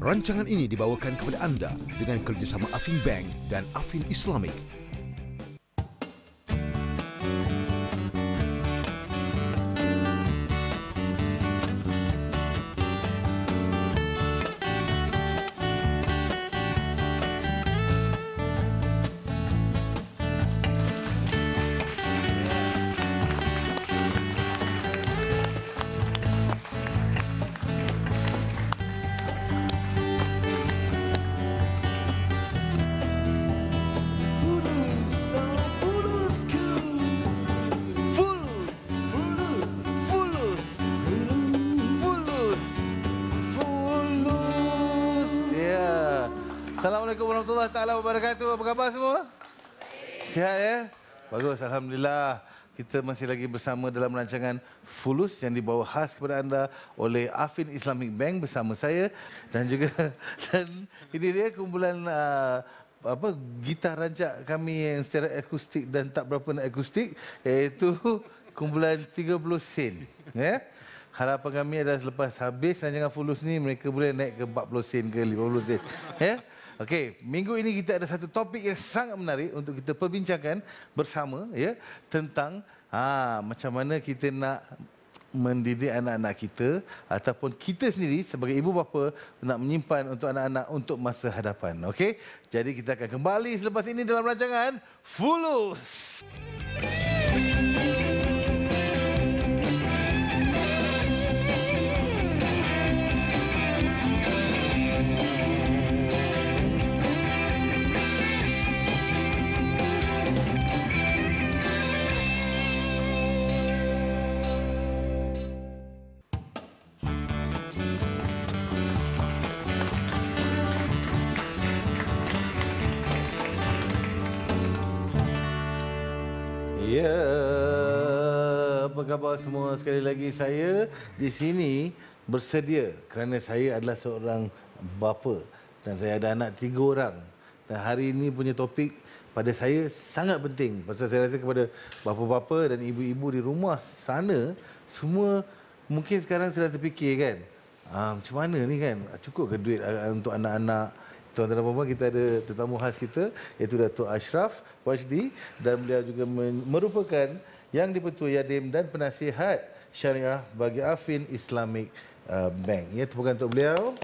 Rancangan ini dibawakan kepada anda dengan kerjasama Affin Bank dan Affin Islamic. Assalamualaikum warahmatullahi taala wabarakatuh. Apa khabar semua? Sihat ya? Bagus, alhamdulillah. Kita masih lagi bersama dalam rancangan Fulus yang dibawa khas kepada anda oleh Affin Islamic Bank bersama saya dan juga ini dia kumpulan gitar rancak kami yang secara akustik dan tak berapa nak akustik, iaitu kumpulan 30 sen. Ya? Harapan kami adalah selepas habis rancangan Fulus ni mereka boleh naik ke 40 sen ke 50 sen. Ya? Okey, minggu ini kita ada satu topik yang sangat menarik untuk kita perbincangkan bersama, ya, tentang macam mana kita nak mendidik anak-anak kita ataupun kita sendiri sebagai ibu bapa nak menyimpan untuk anak-anak untuk masa hadapan. Okey, jadi kita akan kembali selepas ini dalam rancangan Fulus. Ya, apa khabar semua? Sekali lagi saya di sini bersedia kerana saya adalah seorang bapa dan saya ada anak 3 orang. Dan hari ini punya topik pada saya sangat penting pasal saya rasa kepada bapa-bapa dan ibu-ibu di rumah sana semua mungkin sekarang sedang terfikir kan, macam mana ni kan, cukup ke duit untuk anak-anak. Tuan-tuan dan puan-puan, kita ada tetamu khas kita iaitu Datuk Ashraf Wajdi dan beliau juga merupakan Yang di-Pertua Yatim dan Penasihat Syariah bagi Affin Islamic Bank. Ya, tepukan untuk beliau.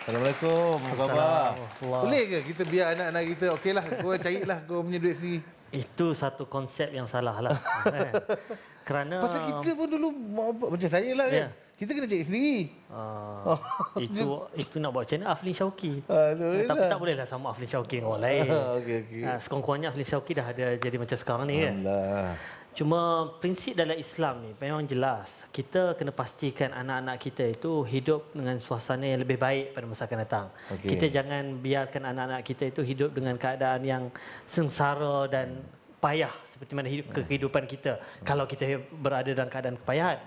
Assalamualaikum. Apa khabar? Boleh ke kita biar anak-anak kita okeylah kau carilah kau punya duit sendiri? Itu satu konsep yang salah lah. Kerana pasal kita pun dulu macam saya lah kan. Kita kena cari sendiri. Itu nak buat macam mana Aflin Syauqi. Tapi tak bolehlah sama Aflin Syauqi dengan orang lain. Okay. Sekurang-kurangnya Aflin Syauqi dah ada jadi macam sekarang ni kan. Cuma prinsip dalam Islam ni memang jelas. Kita kena pastikan anak-anak kita itu hidup dengan suasana yang lebih baik pada masa akan datang. Kita jangan biarkan anak-anak kita itu hidup dengan keadaan yang sengsara dan payah seperti mana kehidupan kita kalau kita berada dalam keadaan kepayahan.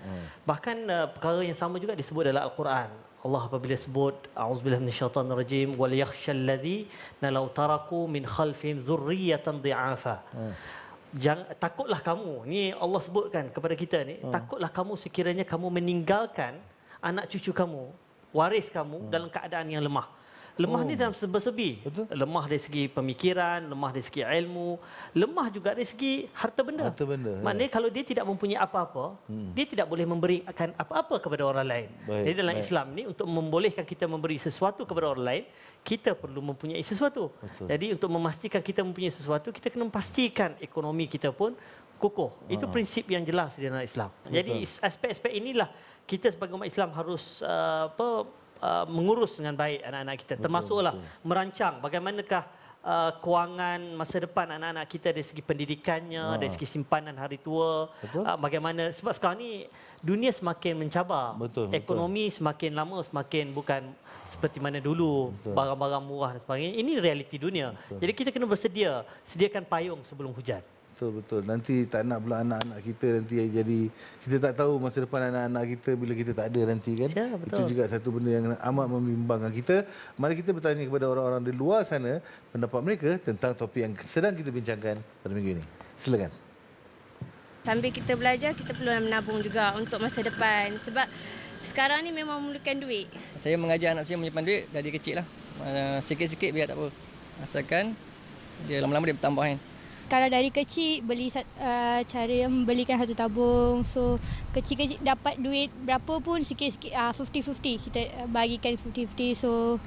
Bahkan perkara yang sama juga disebut dalam Al-Quran. Allah apabila sebut a'udzubillahi minasyaitanir rajim wal yakhshal ladzina law taraku min khalfihim dzurriyyatan dhi'afa. Takutlah kamu, ni Allah sebutkan kepada kita ni, takutlah kamu sekiranya kamu meninggalkan anak cucu kamu, waris kamu dalam keadaan yang lemah. Lemah ni dalam serba-serbi. Lemah dari segi pemikiran, lemah dari segi ilmu, lemah juga dari segi harta benda. Maknanya kalau dia tidak mempunyai apa-apa, dia tidak boleh memberikan apa-apa kepada orang lain. Jadi dalam Islam ni untuk membolehkan kita memberi sesuatu kepada orang lain, kita perlu mempunyai sesuatu. Jadi untuk memastikan kita mempunyai sesuatu, kita kena memastikan ekonomi kita pun kukuh. Itu prinsip yang jelas di dalam Islam. Jadi aspek-aspek inilah kita sebagai umat Islam harus mengurus dengan baik anak-anak kita, termasuklah merancang bagaimanakah kewangan masa depan anak-anak kita dari segi pendidikannya, dari segi simpanan hari tua, bagaimana, sebab sekarang ni dunia semakin mencabar, ekonomi semakin lama semakin bukan seperti mana dulu, barang-barang murah dan sebagainya. Ini realiti dunia. Jadi kita kena bersedia, sediakan payung sebelum hujan. Betul. Nanti tak nak pula anak-anak kita nanti jadi kita tak tahu masa depan anak-anak kita bila kita tak ada nanti kan. Ya, itu juga satu benda yang amat membimbangkan kita. Mari kita bertanya kepada orang-orang di luar sana pendapat mereka tentang topik yang sedang kita bincangkan pada minggu ini. Silakan. Sambil kita belajar, kita perlu menabung juga untuk masa depan. Sebab sekarang ni memang memerlukan duit. Saya mengajar anak saya menyimpan duit dari kecil lah. Sikit-sikit biar tak apa. Asalkan dia lama-lama dia bertambah kan. Kalau dari kecil cara membelikan satu tabung. So kecil-kecil dapat duit berapa pun sikit-sikit 50-50. Kita bagikan 50-50. So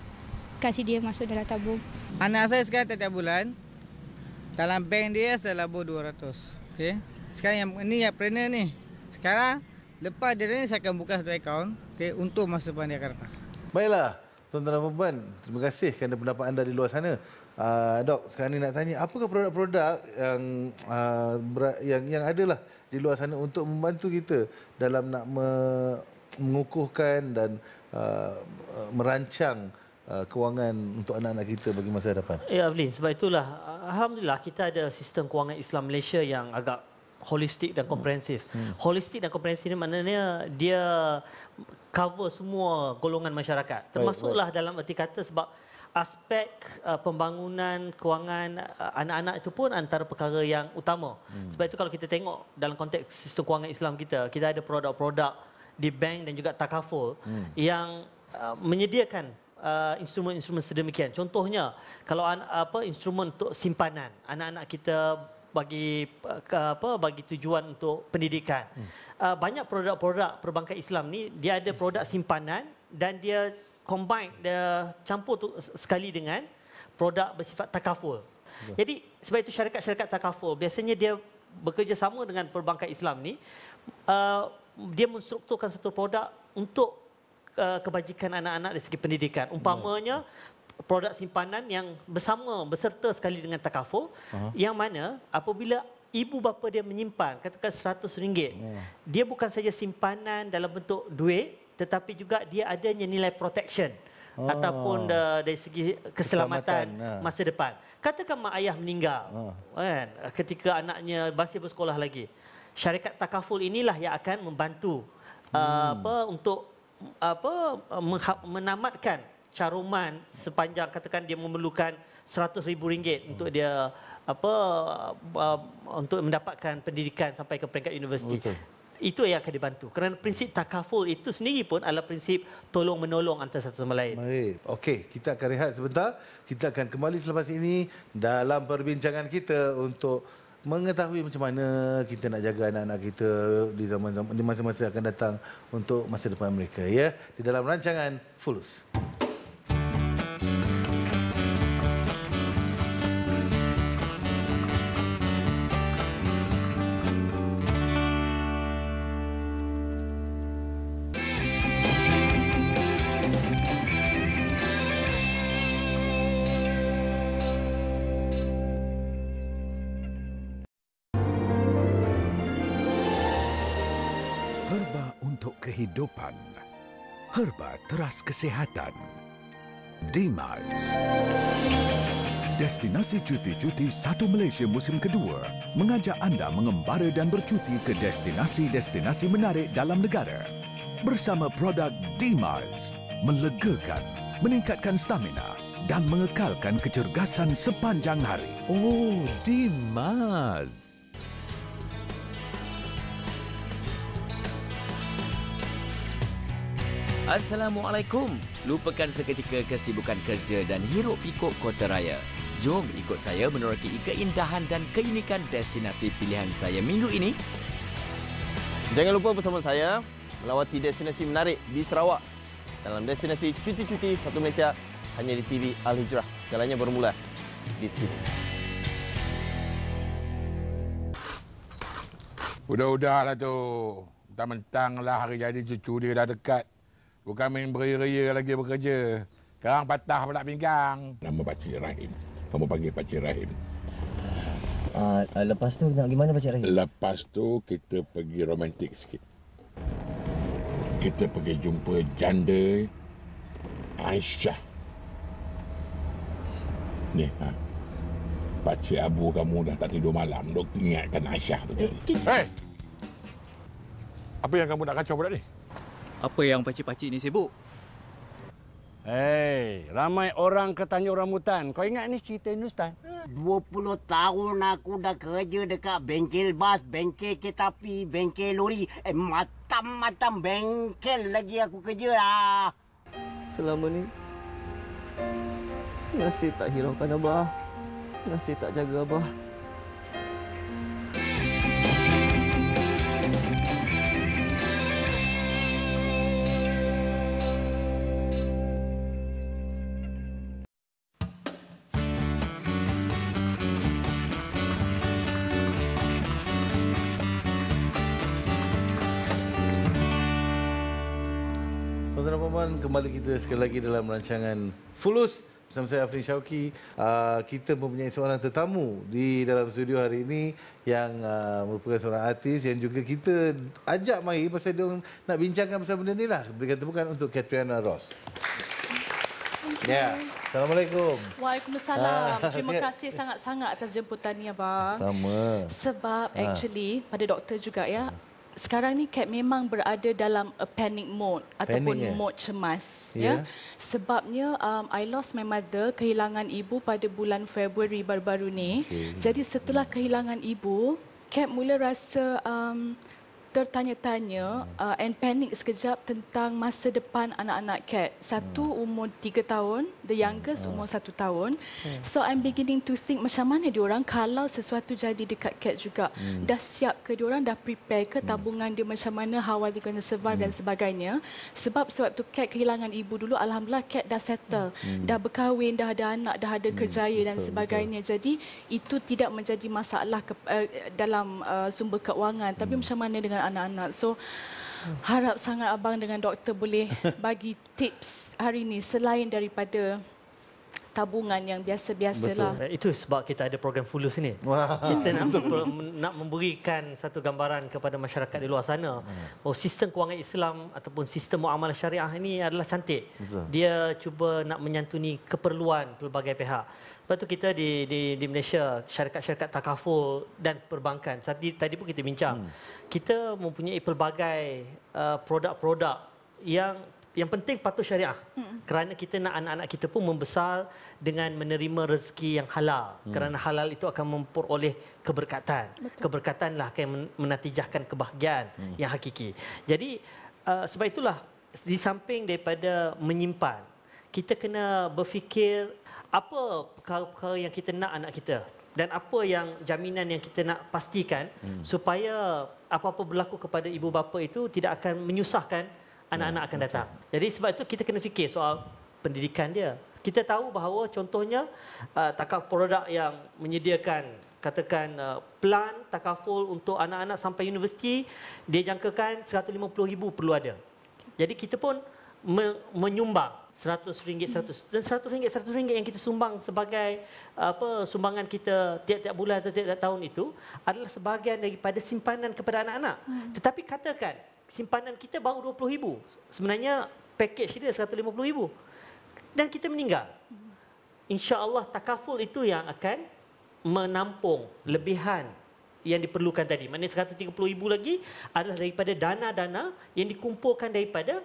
kasih dia masuk dalam tabung. Anak saya sekarang tiap bulan dalam bank dia saya labur 200. Okey. Sekarang yang ini yang trainer ni. Sekarang lepas dia ni saya akan buka satu akaun untuk masa depan dia akan datang. Baiklah, tuan-tuan dan puan, terima kasih kerana pendapat anda di luar sana. Dok, sekarang ni nak tanya, apakah produk-produk yang adalah di luar sana untuk membantu kita dalam nak mengukuhkan dan merancang kewangan untuk anak-anak kita bagi masa hadapan? Ya, Ablin, sebab itulah alhamdulillah kita ada sistem kewangan Islam Malaysia yang agak holistik dan komprehensif. Holistik dan komprehensif ni maknanya dia cover semua golongan masyarakat. Termasuklah dalam erti kata sebab aspek pembangunan kewangan anak-anak itu pun antara perkara yang utama. Sebab itu kalau kita tengok dalam konteks sistem kewangan Islam kita ada produk-produk di bank dan juga takaful yang menyediakan instrumen-instrumen sedemikian. Contohnya kalau instrumen untuk simpanan anak-anak kita bagi tujuan untuk pendidikan. Banyak produk-produk perbankan Islam ni dia ada produk simpanan dan dia combine, dia campur sekali dengan produk bersifat takaful. Jadi sebab itu syarikat-syarikat takaful biasanya dia bekerjasama dengan perbankan Islam ni, dia menstrukturkan satu produk untuk kebajikan anak-anak dari segi pendidikan. Umpamanya produk simpanan yang berserta sekali dengan takaful, yang mana apabila ibu bapa dia menyimpan katakan RM100, dia bukan saja simpanan dalam bentuk duit, tetapi juga dia adanya nilai protection ataupun dari segi keselamatan masa depan. Katakan mak ayah meninggal kan, ketika anaknya masih bersekolah lagi, syarikat takaful inilah yang akan membantu untuk menamatkan caruman sepanjang katakan dia memerlukan RM100,000 untuk dia untuk mendapatkan pendidikan sampai ke peringkat universiti. Betul. Itu yang akan dibantu. Kerana prinsip takaful itu sendiri pun adalah prinsip tolong-menolong antara satu sama lain. Baik. Okey, kita akan rehat sebentar. Kita akan kembali selepas ini dalam perbincangan kita untuk mengetahui macam mana kita nak jaga anak-anak kita di masa-masa akan datang untuk masa depan mereka, ya, di dalam rancangan Fulus. Kehidupan, herba teras kesihatan. D-Miles, destinasi cuti-cuti Satu Malaysia musim kedua, mengajak anda mengembara dan bercuti ke destinasi-destinasi menarik dalam negara. Bersama produk D-Miles, melegakan, meningkatkan stamina dan mengekalkan kecergasan sepanjang hari. Oh, D-Miles. Assalamualaikum. Lupakan seketika kesibukan kerja dan hiruk pikuk kota raya. Jom ikut saya meneroki keindahan dan keunikan destinasi pilihan saya minggu ini. Jangan lupa bersama saya melawati destinasi menarik di Sarawak dalam destinasi cuti-cuti Satu Malaysia hanya di TV Al-Hijrah. Jalannya bermula di sini. Udah-udahlah tu. Mentang-mentang lah hari jadi cucu dia dah dekat. Bukan main beria-ria lagi bekerja. Sekarang patah pula pinggang. Nama Pakcik Rahim. Kamu panggil Pakcik Rahim. Lepas tu nak gimana Pakcik Rahim? Lepas tu kita pergi romantik sikit. Kita pergi jumpa janda Aisyah. Ni, Pakcik Abu kamu dah tak tidur malam. Dok ingatkan Aisyah tu. Hei! Apa yang kamu nak kacau budak ni? Apa yang pakcik-pakcik ni sibuk? Hei, ramai orang ke Tanjung Rambutan. Kau ingat ni cerita Hindustan? 20 tahun aku dah kerja dekat bengkel bas, bengkel kereta api, bengkel lori. Macam-macam bengkel lagi aku kerja lah. Selama ni, Nasir tak hiraukan Abah. Nasir tak jaga Abah. Tuan-tuan dan puan, kembali kita sekali lagi dalam rancangan Fulus bersama saya Afrin Syauqi. Kita mempunyai seorang tetamu di dalam studio hari ini yang merupakan seorang artis yang juga kita ajak mari pasal dia nak bincangkan pasal benda ni lah. Berikan tepukan untuk Catriona Ross. Ya, Assalamualaikum. Waalaikumsalam. Terima kasih sangat-sangat atas jemputannya, Abang. Sama. Sebab actually pada doktor juga ya. Sekarang ni Kat memang berada dalam a panic mode ataupun mode cemas ya. Sebabnya I lost my mother, kehilangan ibu pada bulan Februari baru-baru ni. Jadi setelah kehilangan ibu, Kat mula rasa tertanya-tanya and panic sekejap tentang masa depan anak-anak Kat. Satu umur 3 tahun, the youngest umur 1 tahun. So I'm beginning to think macam mana diorang kalau sesuatu jadi dekat Kat juga. Dah siap ke diorang, dah prepare ke tabungan dia macam mana, how are they going to survive dan sebagainya. Sebab sewaktu Kat kehilangan ibu dulu, alhamdulillah Kat dah settle. Dah berkahwin, dah ada anak, dah ada kerjaya dan sebagainya. Jadi itu tidak menjadi masalah dalam sumber keuangan. Tapi macam mana dengan anak-anak. So harap sangat abang dengan doktor boleh bagi tips hari ini selain daripada tabungan yang biasa-biasalah. Itu sebab kita ada program Fulus ini. Kita nak memberikan satu gambaran kepada masyarakat di luar sana. Oh, sistem kewangan Islam ataupun sistem muamalah syariah ini adalah cantik. Dia cuba nak menyantuni keperluan pelbagai pihak. Lepas tu kita di Malaysia, syarikat-syarikat takaful dan perbankan. Tadi pun kita bincang. Kita mempunyai pelbagai produk-produk yang penting patuh syariah. Kerana kita nak anak-anak kita pun membesar dengan menerima rezeki yang halal. Kerana halal itu akan memperoleh keberkatan. Keberkatanlah akan menatijahkan kebahagiaan yang hakiki. Jadi sebab itulah di samping daripada menyimpan, kita kena berfikir apa perkara-perkara yang kita nak anak kita dan apa yang jaminan yang kita nak pastikan supaya apa-apa berlaku kepada ibu bapa itu tidak akan menyusahkan anak-anak akan datang. Jadi sebab itu kita kena fikir soal pendidikan dia. Kita tahu bahawa contohnya takaful produk yang menyediakan katakan plan takaful untuk anak-anak sampai universiti, dia jangkakan 150,000 perlu ada. Jadi kita pun menyumbang RM100, dan RM100 yang kita sumbang sebagai sumbangan kita tiap-tiap bulan atau tiap-tiap tahun itu adalah sebahagian daripada simpanan kepada anak-anak. Tetapi katakan simpanan kita baru RM20,000. Sebenarnya pakej dia RM150,000. Dan kita meninggal. Insya-Allah takaful itu yang akan menampung lebihan yang diperlukan tadi. Maknanya RM130,000 lagi adalah daripada dana-dana yang dikumpulkan daripada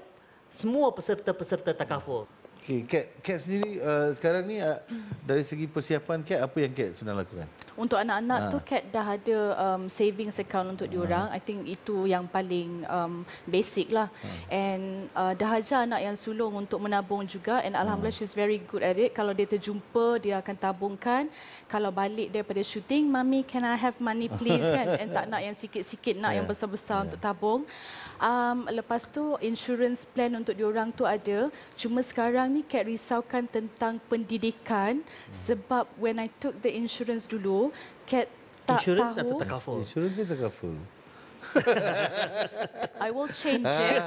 semua peserta-peserta takaful. Okey, Kat sendiri sekarang ni dari segi persiapan Kat, apa yang Kat sedang lakukan? Untuk anak-anak tu Kat dah ada savings account untuk diorang. I think itu yang paling basic lah. And dah ajar anak yang sulung untuk menabung juga. And alhamdulillah she's very good at it. Kalau dia terjumpa, dia akan tabungkan. Kalau balik daripada syuting, Mami, can I have money please? Kan? And tak nak yang sikit-sikit, nak yang besar-besar untuk tabung. Lepas tu insurance plan untuk diorang tu ada. Cuma sekarang ni Kat risaukan tentang pendidikan. Sebab when I took the insurance dulu, Kat tak insurance tahu. Takaful. Insurance ke takaful? I will change it.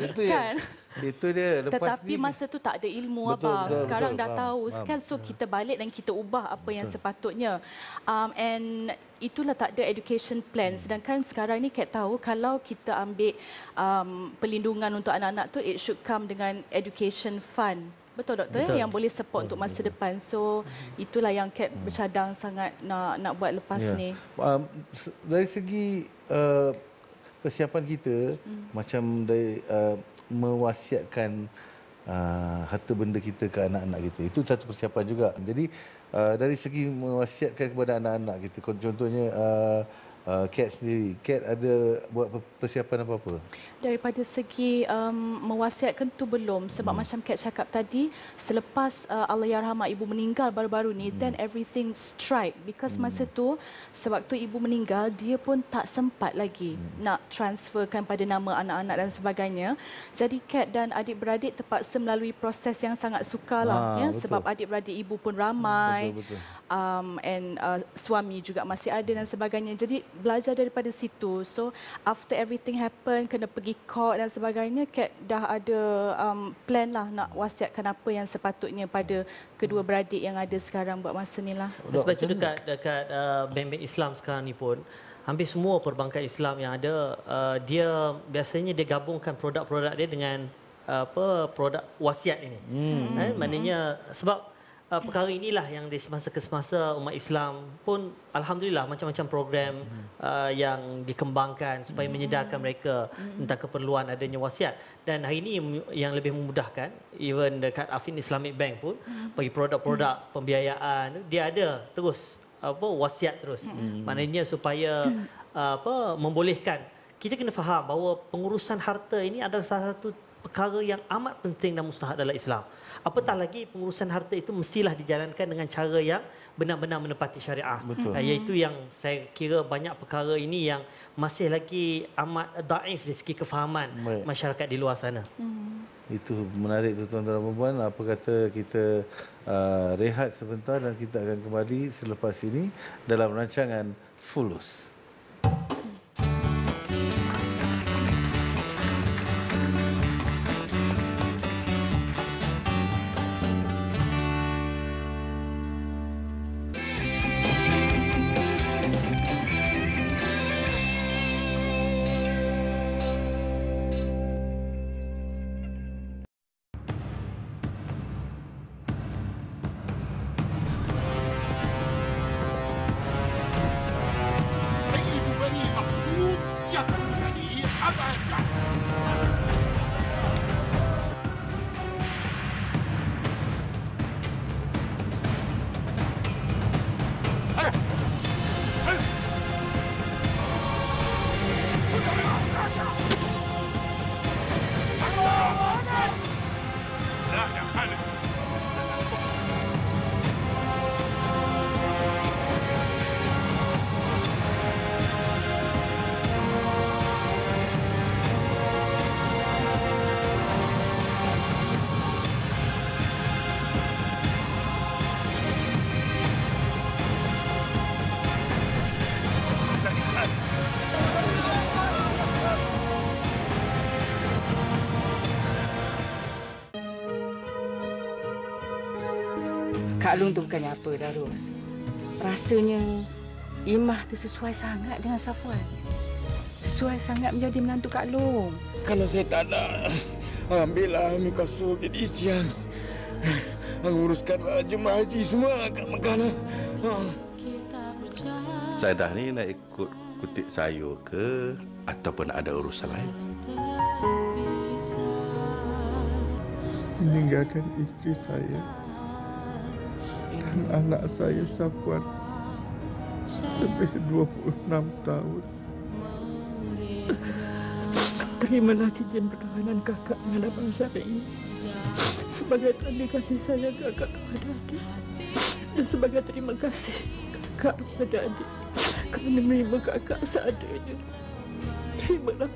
Itu kan? Itu dia. Lepas tetapi masa tu tak ada ilmu abang. Sekarang dah tahu. Kan so kita balik dan kita ubah apa yang sepatutnya. And itulah tak ada education plan. Sedangkan sekarang ni Kat tahu kalau kita ambil perlindungan untuk anak-anak tu, it should come dengan education fund. Betul doktor? Betul. Yang boleh support untuk masa depan. So itulah yang Kat bercadang sangat nak buat lepas ni. Dari segi persiapan kita, macam dari mewasiatkan harta benda kita ke anak-anak kita, itu satu persiapan juga. Jadi dari segi mewasiatkan kepada anak-anak kita, contohnya Kat sendiri, Kat ada buat persiapan apa-apa? Daripada segi mewasiatkan tu belum, sebab macam Kat cakap tadi, selepas Allahyarhamah ibu meninggal baru-baru ni, then everything strike, because masa tu sewaktu ibu meninggal dia pun tak sempat lagi nak transferkan pada nama anak-anak dan sebagainya. Jadi Kat dan adik-beradik terpaksa melalui proses yang sangat sukar lah, ya, sebab adik-beradik ibu pun ramai. Betul. And suami juga masih ada dan sebagainya. Jadi belajar daripada situ. So after everything happen, kena pergi court dan sebagainya, Kat dah ada plan lah nak wasiatkan apa yang sepatutnya pada kedua beradik yang ada sekarang buat masa ni lah. Sebab itu dekat bank-bank Islam sekarang ni pun, hampir semua perbankan Islam yang ada, dia biasanya dia gabungkan produk-produk dia dengan produk wasiat ini. Maknanya sebab perkara inilah yang di semasa ke semasa umat Islam pun alhamdulillah macam-macam program yang dikembangkan supaya menyedarkan mereka tentang keperluan adanya wasiat. Dan hari ini yang lebih memudahkan, even dekat Affin Islamic Bank pun bagi produk-produk pembiayaan dia ada terus wasiat terus. Maknanya supaya membolehkan kita kena faham bahawa pengurusan harta ini adalah salah satu perkara yang amat penting dan mustahak dalam Islam. Apatah lagi pengurusan harta itu mestilah dijalankan dengan cara yang benar-benar menepati syariah. Iaitu yang saya kira banyak perkara ini yang masih lagi amat daif dari segi kefahaman masyarakat di luar sana. Itu menarik tu tuan-tuan dan puan. Apa kata kita rehat sebentar dan kita akan kembali selepas ini dalam rancangan Fulus. Kak Long tu bukannya apa, Darus. Rasanya Imah tu sesuai sangat dengan Safwan. Sesuai sangat menjadi menantu Kak Long. Kalau saya tak nak, ambillah Amir Kasur jadi isian. Uruskanlah jemaah haji semua kat Mekah lah. Sadah ni nak ikut kutik sayur ke ataupun ada urusan lain? Meninggalkan isteri saya dan anak saya Safwan lebih 26 tahun. Terimalah cincin perkawinan kakak dengan Abang Syarif sebagai tanda kasih sayang kakak kepada adik dan sebagai terima kasih kakak kepada adik kerana menerima kakak seadanya. Terimalah.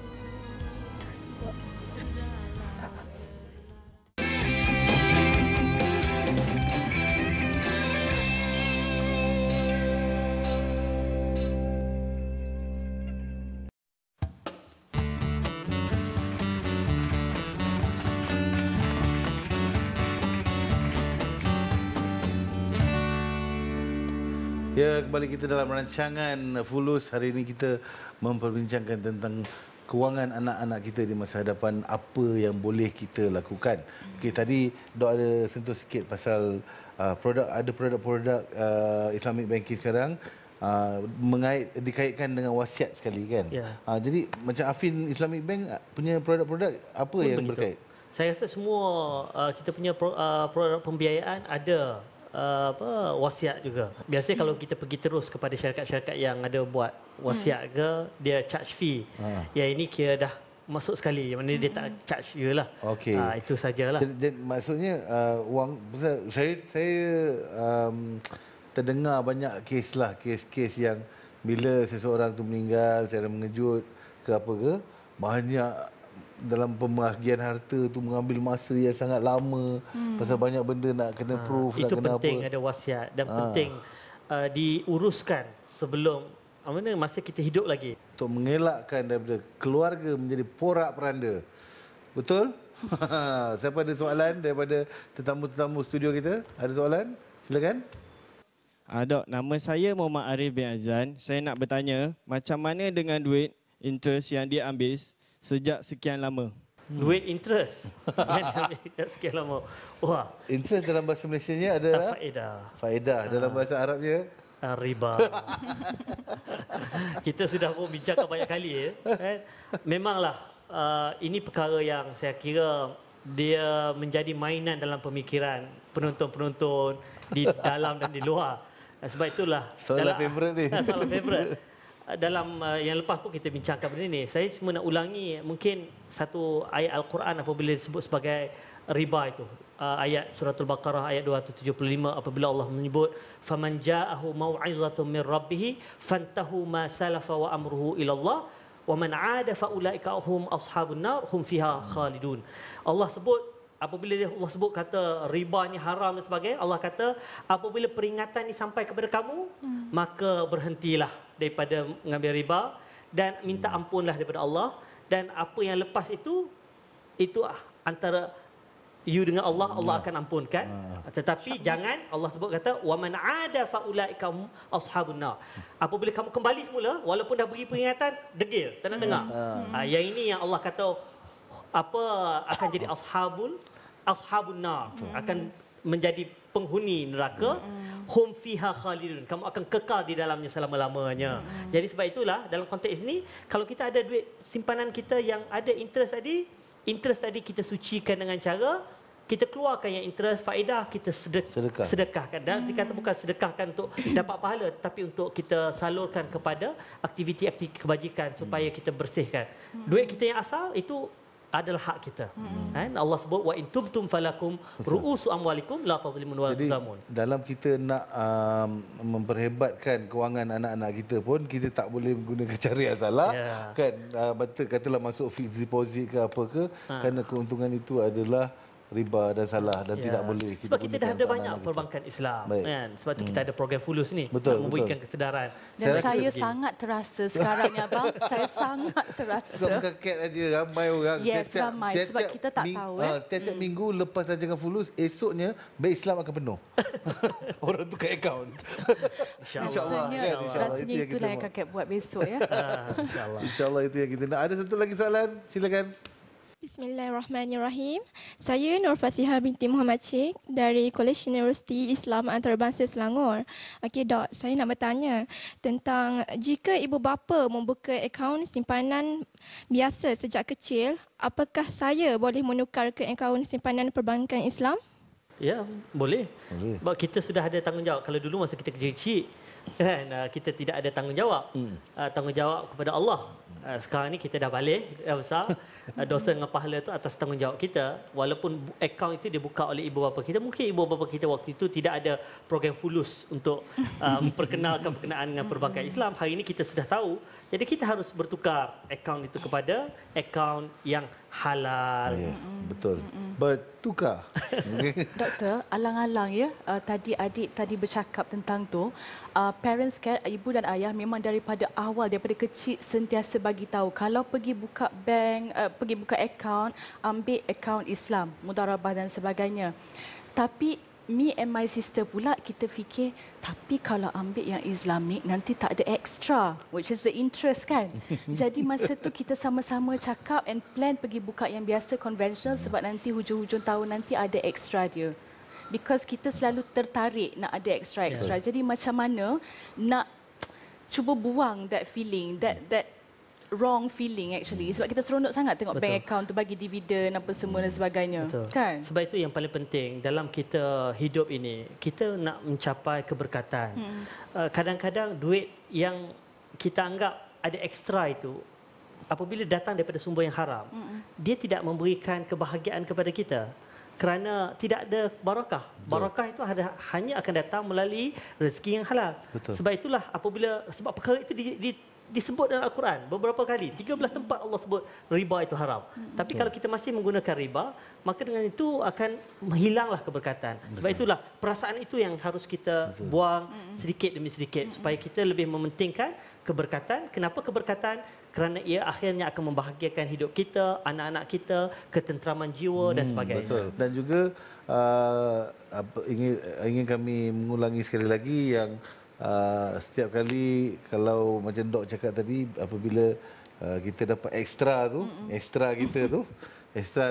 Ya, kembali kita dalam rancangan Fulus. Hari ini kita memperbincangkan tentang kewangan anak-anak kita di masa hadapan, apa yang boleh kita lakukan. Okey, tadi Dok ada sentuh sikit pasal ada produk-produk Islamic banking sekarang dikaitkan dengan wasiat sekali kan. Ya. Jadi macam Affin Islamic Bank punya produk-produk apa yang berkait? Saya rasa semua kita punya produk pembiayaan ada wasiat juga. Biasanya kalau kita pergi terus kepada syarikat-syarikat yang ada buat wasiat ke, dia charge fee. Ya ini kira dah masuk sekali, mana dia tak charge you lah. Okey. Itu sajalah. Maksudnya wang saya terdengar banyak kes lah, kes-kes yang bila seseorang tu meninggal secara mengejut ke apa ke, banyak dalam pembahagian harta tu mengambil masa yang sangat lama pasal banyak benda nak kena proof, nak kena apa. Itu penting ada wasiat dan penting diuruskan sebelum masa kita hidup lagi. Untuk mengelakkan daripada keluarga menjadi porak-peranda. Betul? Siapa ada soalan daripada tetamu-tetamu studio kita? Ada soalan? Silakan. Dok, nama saya Muhammad Arif bin Azan. Saya nak bertanya, macam mana dengan duit interest yang dia ambil sejak sekian lama? Duit interest? Sekian lama. Wah. Interest dalam bahasa Malaysianya adalah? Faedah. Dalam bahasa Arabnya? Riba. Kita sudah pun bincangkan banyak kali. Memanglah ini perkara yang saya kira dia menjadi mainan dalam pemikiran penonton-penonton di dalam dan di luar. Sebab itulah soalan favourite ni. Soalan favourite. Dalam yang lepas pun kita bincangkan benda ni. Saya cuma nak ulangi mungkin satu ayat Al-Quran apabila disebut sebagai riba itu. Ayat Suratul Baqarah ayat 275 apabila Allah menyebut faman ja'ahu mau'izatun min rabbih fantahu ma salafa wa amruhu ila Allah wa man 'ada fa ulaika hum ashabun nar hum fiha khalidun. Allah sebut apabila Allah sebut kata riba ni haram dan sebagainya, Allah kata apabila peringatan ni sampai kepada kamu, maka berhentilah daripada mengambil riba dan minta ampunlah daripada Allah, dan apa yang lepas itu antara you dengan Allah, Allah akan ampunkan. Tetapi jangan, Allah sebut kata wa man 'ada fa ulaika ashabun nar. Apabila kamu kembali semula walaupun dah beri peringatan, degil, tak nak dengar. Yang ini yang Allah kata akan jadi ashabun nar, akan menjadi penghuni neraka. Hum fiha khalidun, kamu akan kekal di dalamnya selama-lamanya. Jadi sebab itulah dalam konteks ini, kalau kita ada duit simpanan kita yang ada interest tadi kita sucikan dengan cara kita keluarkan yang interest, faedah kita sedekahkan. Dan dikata bukan sedekahkan untuk dapat pahala, tapi untuk kita salurkan kepada aktiviti-aktiviti kebajikan supaya kita bersihkan. Duit kita yang asal itu adalah hak kita. Allah sebut wa in tubtum falakum ru'usu amwalikum la tazlimun wa la tuzlamun. Dalam kita nak memperhebatkan kewangan anak-anak kita pun, kita tak boleh menggunakan cara yang salah. Kan katalah masuk fixed deposit ke apa ke, kerana keuntungan itu adalah riba dan salah dan tidak boleh kita. Sebab kita dah ada banyak perbankan Islam kan. Sebab tu kita ada program Fulus ni untuk memberikan kesedaran. Dan saya sangat terasa sekarang ni abang, saya sangat terasa. Bukan ket aja, ramai orang. Yes, ramai sebab kita tak tahu tiap minggu lepas rancangan Fulus, esoknya Bank Islam akan penuh. Orang tukar akaun. InsyaAllah. Rasanya itulah yang kakak buat besok ya. InsyaAllah itu yang kita nak. Ada satu lagi soalan, silakan. Bismillahirrahmanirrahim. Saya Nur Fasihah binti Muhammad Cik dari Kolej Universiti Islam Antarabangsa Selangor. Okey Dok, saya nak bertanya tentang jika ibu bapa membuka akaun simpanan biasa sejak kecil, apakah saya boleh menukar ke akaun simpanan perbankan Islam? Ya, boleh. Sebab kita sudah ada tanggungjawab. Kalau dulu masa kita kecil-kecil kan, kita tidak ada tanggungjawab. Tanggungjawab kepada Allah. Sekarang ni kita dah balik, dah besar. Dosa dengan pahala itu atas tanggungjawab kita. Walaupun akaun itu dibuka oleh ibu bapa kita, mungkin ibu bapa kita waktu itu tidak ada program Fulus untuk memperkenalkan berkenaan dengan perbankan Islam. Hari ini kita sudah tahu. Jadi kita harus bertukar akaun itu kepada akaun yang halal. Betul. Bertukar. Doktor, alang-alang ya, tadi adik tadi bercakap tentang tu, parents care, ibu dan ayah memang daripada awal, daripada kecil sentiasa bagi tahu kalau pergi buka bank, pergi buka akaun, ambil akaun Islam, mudarabah dan sebagainya. Tapi me and my sister pula kita fikir, tapi kalau ambil yang Islamic nanti tak ada extra, which is the interest kan. Jadi masa tu kita sama-sama cakap and plan pergi buka yang biasa conventional sebab nanti hujung-hujung tahun nanti ada extra dia. Because kita selalu tertarik nak ada extra. Jadi macam mana nak cuba buang that feeling, that wrong feeling actually. Sebab kita seronok sangat tengok Betul. bank account tu bagi dividen apa semua dan sebagainya. Betul. Kan? Sebab itu yang paling penting dalam kita hidup ini, kita nak mencapai keberkatan. Kadang-kadang duit yang kita anggap ada ekstra itu, apabila datang daripada sumber yang haram, dia tidak memberikan kebahagiaan kepada kita. Kerana tidak ada barakah. Barakah itu hanya akan datang melalui rezeki yang halal. Betul. Sebab itulah sebab perkara itu disebut dalam Al-Quran beberapa kali. 13 tempat Allah sebut riba itu haram. Tapi kalau kita masih menggunakan riba, maka dengan itu akan menghilanglah keberkatan. Sebab itulah perasaan itu yang harus kita buang sedikit demi sedikit supaya kita lebih mementingkan keberkatan. Kenapa keberkatan? Kerana ia akhirnya akan membahagiakan hidup kita, anak-anak kita, ketenteraman jiwa dan sebagainya. Betul. Dan juga ingin kami mengulangi sekali lagi yang setiap kali kalau macam Dok cakap tadi, apabila kita dapat ekstra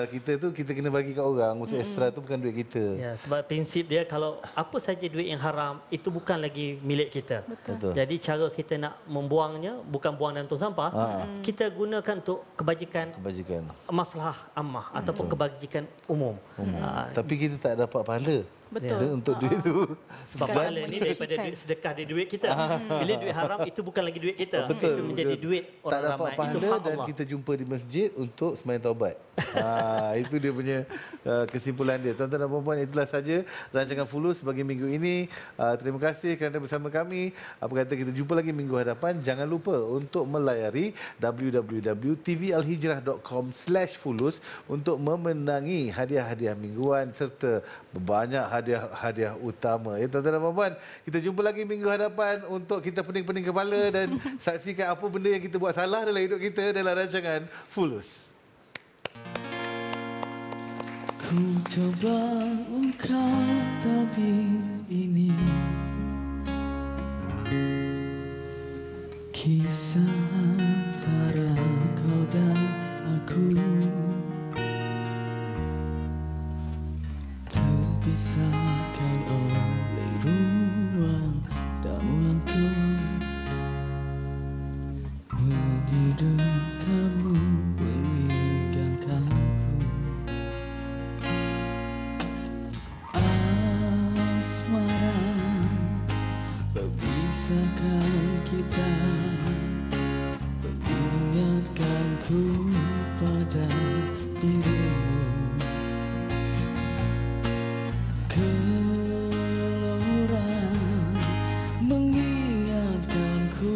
kita tu kita kena bagi kat orang. Maksud ekstra tu bukan duit kita. Ya, sebab prinsip dia kalau apa saja duit yang haram itu bukan lagi milik kita. Betul. Jadi cara kita nak membuangnya bukan buang dalam tong sampah, kita gunakan untuk kebajikan maslahah ammah ataupun kebajikan umum. Tapi kita tak dapat pahala. Betul. Untuk duit tu. Sebab pahala ni daripada duit sedekah dari duit kita. Bila duit haram itu bukan lagi duit kita. Betul. Itu menjadi duit orang tak dapat ramai. pahala Itu hak dan Allah. kita jumpa di masjid untuk sembahyang taubat. Itu dia punya kesimpulan dia. Tuan-tuan dan puan-puan, itulah saja rancangan Fulus bagi minggu ini. Terima kasih kerana bersama kami. Apa kata kita jumpa lagi minggu hadapan. Jangan lupa untuk melayari www.tvalhijrah.com/fulus untuk memenangi hadiah-hadiah mingguan serta banyak hadiah utama. Ya, tuan-tuan dan puan-puan, kita jumpa lagi minggu hadapan untuk kita pening-pening kepala dan saksikan apa benda yang kita buat salah dalam hidup kita dalam rancangan Fulus. Ku coba ungkap tabir ini, kisah antara kau dan aku, terpisahkan oleh ruang dan waktu, menyudutkanmu meninggalkanku. Asmara memisahkan kita, mengingatkanku pada dirimu. Gelora mengingatkanku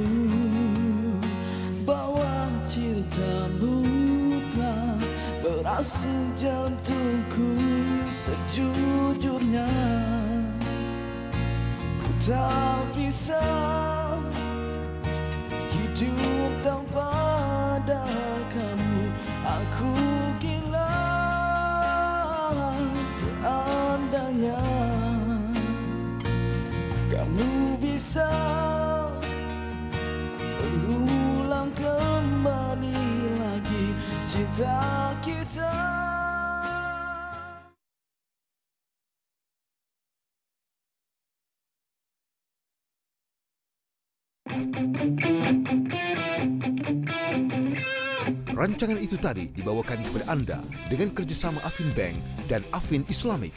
bahwa cintamu telah berasa jantungku sejujurnya. Ku tak bisa hidup tanpa ada kamu. Aku gila seandainya kamu bisa berulang kembali lagi cinta kita. Rancangan itu tadi dibawakan kepada anda dengan kerjasama Affin Bank dan Affin Islamic.